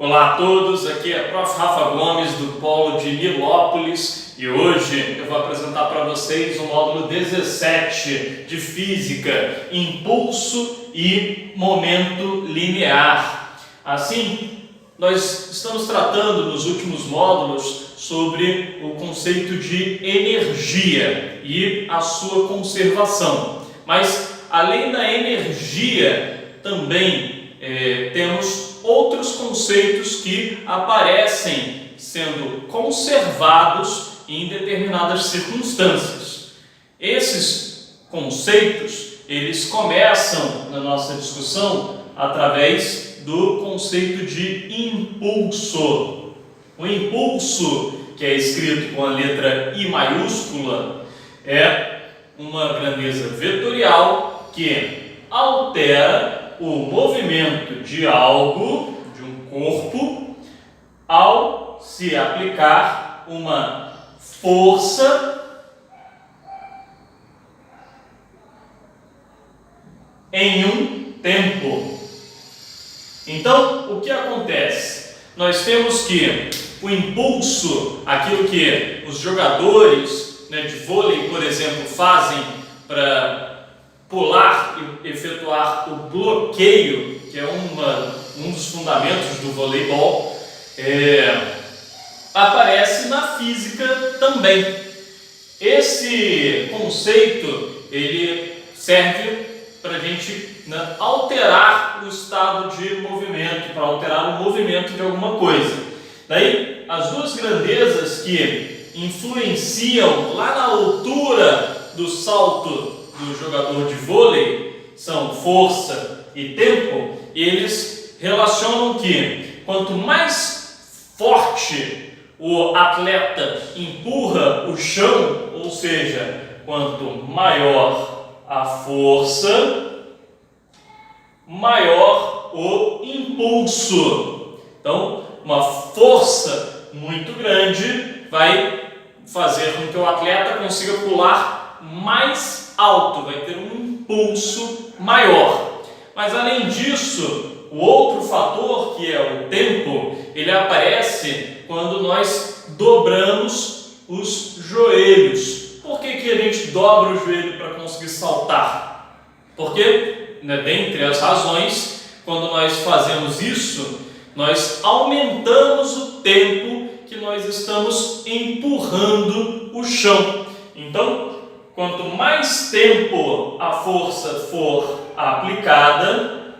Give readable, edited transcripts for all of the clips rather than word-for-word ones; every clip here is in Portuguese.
Olá a todos, aqui é Prof. Rafa Gomes do Polo de Nilópolis e hoje eu vou apresentar para vocês o módulo 17 de Física, Impulso e Momento Linear. Assim, nós estamos tratando nos últimos módulos sobre o conceito de energia e a sua conservação. Mas, além da energia, também temos outros conceitos que aparecem sendo conservados em determinadas circunstâncias. Esses conceitos, eles começam na nossa discussão através do conceito de impulso. O impulso, que é escrito com a letra I maiúscula, é uma grandeza vetorial que altera o movimento de algo, de um corpo, ao se aplicar uma força em um tempo. Então, o que acontece? Nós temos que o impulso, aquilo que os jogadores de vôlei, por exemplo, fazem para pular e efetuar o bloqueio, que é um dos fundamentos do voleibol, aparece na física também. Esse conceito ele serve para a gente alterar o estado de movimento, para alterar o movimento de alguma coisa. Daí, as duas grandezas que influenciam lá na altura do salto do jogador de vôlei são força e tempo, e eles relacionam que quanto mais forte o atleta empurra o chão, ou seja, quanto maior a força, maior o impulso. Então, uma força muito grande vai fazer com que o atleta consiga pular mais alto, vai ter um impulso maior. Mas além disso, o outro fator, que é o tempo, ele aparece quando nós dobramos os joelhos. Por que a gente dobra o joelho para conseguir saltar? Porque, dentre as razões, quando nós fazemos isso, nós aumentamos o tempo que nós estamos empurrando o chão. Então, quanto mais tempo a força for aplicada,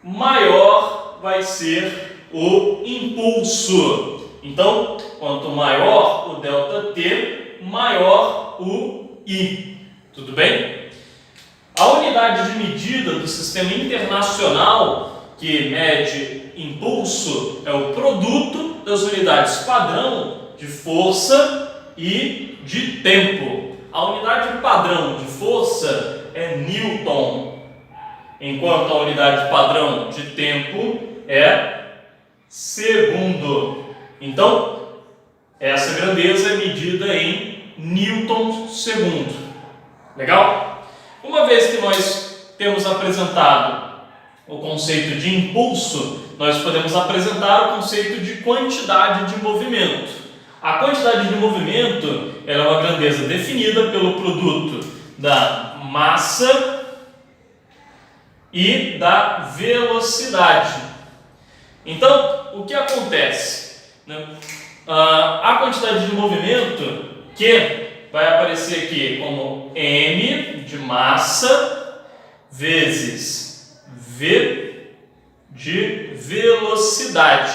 maior vai ser o impulso. Então, quanto maior o ΔT, maior o I. Tudo bem? A unidade de medida do sistema internacional que mede impulso é o produto das unidades padrão de força e de tempo. A unidade padrão de força é Newton, enquanto a unidade padrão de tempo é segundo. Então, essa grandeza é medida em Newton segundo. Legal? Uma vez que nós temos apresentado o conceito de impulso, nós podemos apresentar o conceito de quantidade de movimento. A quantidade de movimento ela é uma grandeza definida pelo produto da massa e da velocidade. Então, o que acontece? A quantidade de movimento, que vai aparecer aqui como m de massa vezes v de velocidade.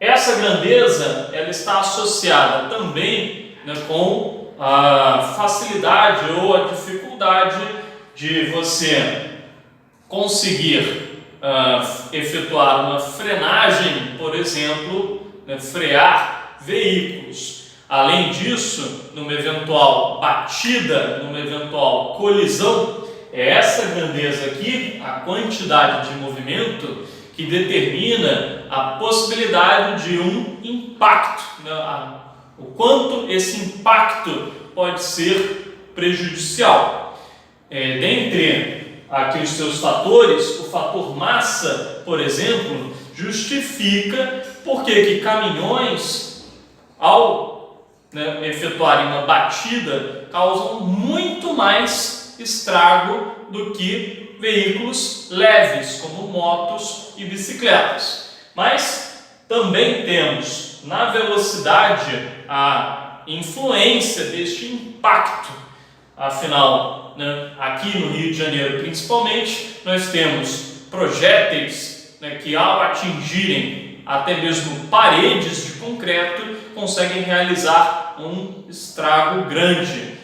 Essa grandeza ela está associada também com a facilidade ou a dificuldade de você conseguir efetuar uma frenagem, por exemplo, frear veículos. Além disso, numa eventual batida, numa eventual colisão, é essa grandeza aqui, a quantidade de movimento, que determina a possibilidade de um impacto, o quanto esse impacto pode ser prejudicial. Dentre aqueles seus fatores, o fator massa, por exemplo, justifica por que caminhões, ao efetuarem uma batida, causam muito mais estrago do que veículos leves, como motos e bicicletas. Mas também temos na velocidade a influência deste impacto. Afinal, aqui no Rio de Janeiro principalmente, nós temos projéteis que, ao atingirem até mesmo paredes de concreto, conseguem realizar um estrago grande,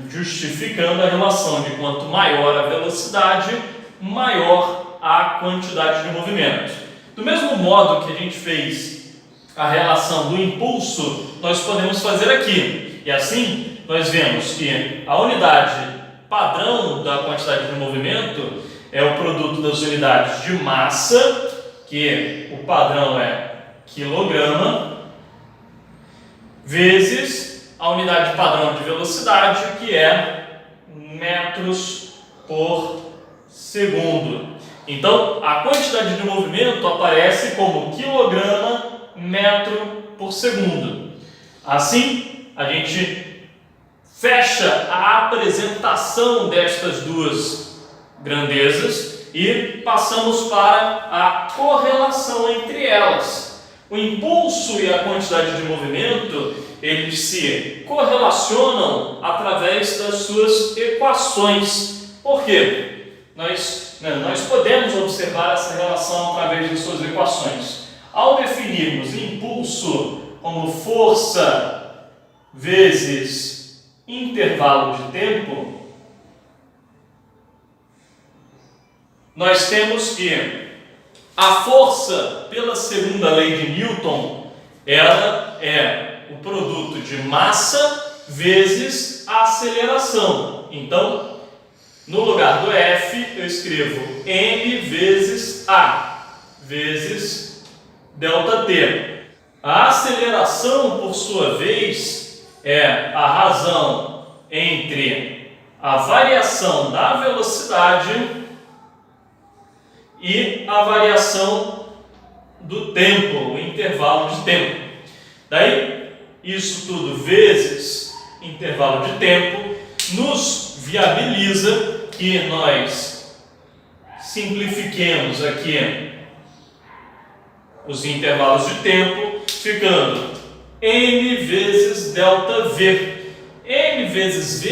justificando a relação de quanto maior a velocidade, maior a quantidade de movimento. Do mesmo modo que a gente fez a relação do impulso, nós podemos fazer aqui. E assim, nós vemos que a unidade padrão da quantidade de movimento é o produto das unidades de massa, que o padrão é quilograma, vezes a unidade padrão de velocidade, que é metros por segundo. Então, a quantidade de movimento aparece como quilograma metro por segundo. Assim, a gente fecha a apresentação destas duas grandezas e passamos para a correlação entre elas. O impulso e a quantidade de movimento, eles se correlacionam através das suas equações. Por quê? Nós podemos observar essa relação através de suas equações. Ao definirmos impulso como força vezes intervalo de tempo, nós temos que a força, pela segunda lei de Newton, ela é o produto de massa vezes a aceleração. Então, no lugar do F, eu escrevo m vezes a vezes ΔT. A aceleração, por sua vez, é a razão entre a variação da velocidade e a variação do tempo, o intervalo de tempo. Daí, isso tudo vezes intervalo de tempo nos viabiliza que nós simplifiquemos aqui os intervalos de tempo, ficando m vezes ΔV. M vezes V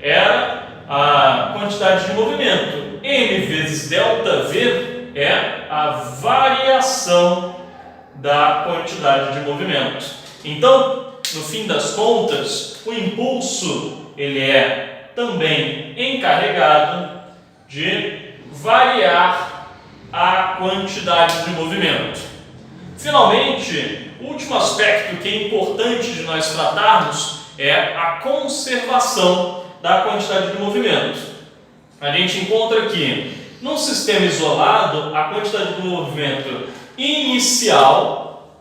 era a quantidade de movimento. M vezes ΔV é a variação da quantidade de movimento. Então, no fim das contas, o impulso ele é também encarregado de variar a quantidade de movimento. Finalmente, o último aspecto que é importante de nós tratarmos é a conservação da quantidade de movimento. A gente encontra aqui, num sistema isolado, a quantidade de movimento inicial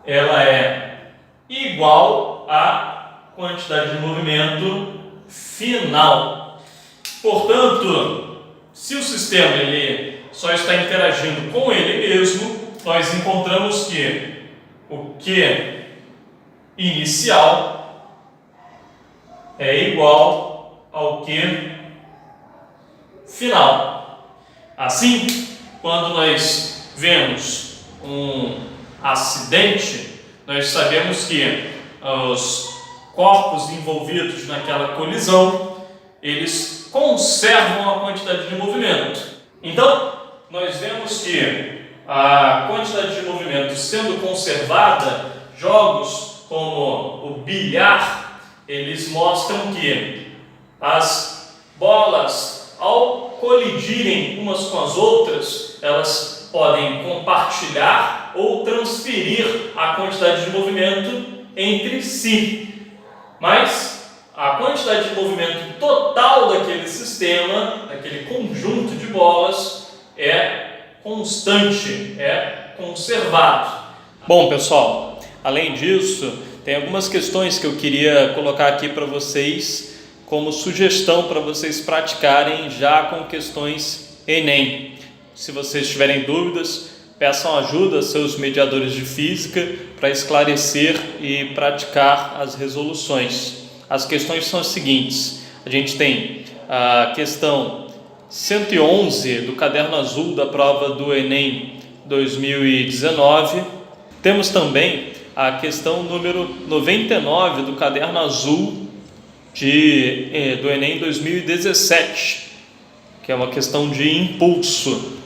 ela é igual à quantidade de movimento final. Portanto, se o sistema ele só está interagindo com ele mesmo, nós encontramos que o Q inicial é igual ao Q final. Assim, quando nós vemos um acidente, nós sabemos que os corpos envolvidos naquela colisão, eles conservam a quantidade de movimento. Então, nós vemos que a quantidade de movimento sendo conservada, jogos como o bilhar, eles mostram que as bolas, ao colidirem umas com as outras, elas podem compartilhar ou transferir a quantidade de movimento entre si. Mas a quantidade de movimento total daquele sistema, daquele conjunto de bolas, é constante, é conservado. Bom, pessoal, além disso, tem algumas questões que eu queria colocar aqui para vocês como sugestão para vocês praticarem já com questões Enem. Se vocês tiverem dúvidas, peçam ajuda a seus mediadores de física para esclarecer e praticar as resoluções. As questões são as seguintes: a gente tem a questão 111 do caderno azul da prova do Enem 2019. Temos também a questão número 99 do caderno azul do Enem 2017, que é uma questão de impulso.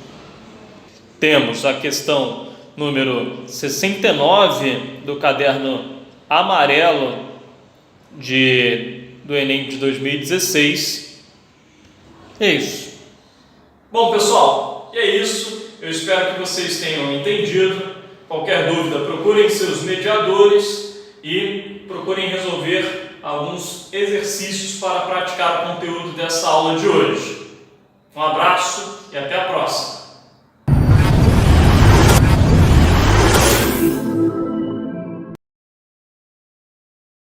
Temos a questão número 69 do caderno amarelo do Enem de 2016. É isso. Bom, pessoal, é isso. Eu espero que vocês tenham entendido. Qualquer dúvida, procurem seus mediadores e procurem resolver alguns exercícios para praticar o conteúdo dessa aula de hoje. Um abraço e até mais.